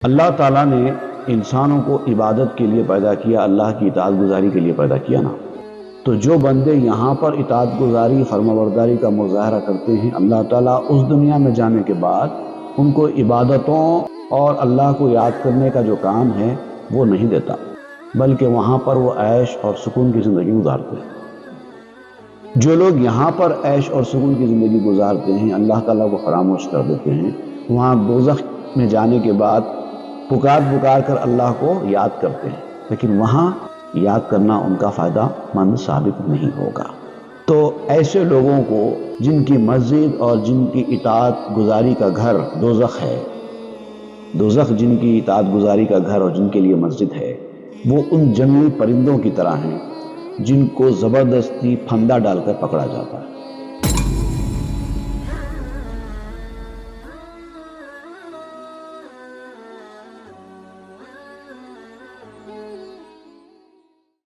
اللہ تعالیٰ نے انسانوں کو عبادت کے لیے پیدا کیا، اللہ کی اطاعت گزاری کے لیے پیدا کیا نا۔ تو جو بندے یہاں پر اطاعت گزاری فرمانبرداری کا مظاہرہ کرتے ہیں، اللہ تعالیٰ اس دنیا میں جانے کے بعد ان کو عبادتوں اور اللہ کو یاد کرنے کا جو کام ہے وہ نہیں دیتا، بلکہ وہاں پر وہ عیش اور سکون کی زندگی گزارتے ہیں۔ جو لوگ یہاں پر عیش اور سکون کی زندگی گزارتے ہیں، اللہ تعالیٰ کو فراموش کر دیتے ہیں، وہاں دوزخ میں جانے کے بعد پکار کر اللہ کو یاد کرتے ہیں، لیکن وہاں یاد کرنا ان کا فائدہ مند ثابت نہیں ہوگا۔ تو ایسے لوگوں کو جن کی مسجد اور جن کی اطاعت گزاری کا گھر دوزخ ہے، دوزخ جن کی اطاعت گزاری کا گھر اور جن کے لیے مسجد ہے، وہ ان جنگلی پرندوں کی طرح ہیں جن کو زبردستی پھندا ڈال کر پکڑا جاتا ہے۔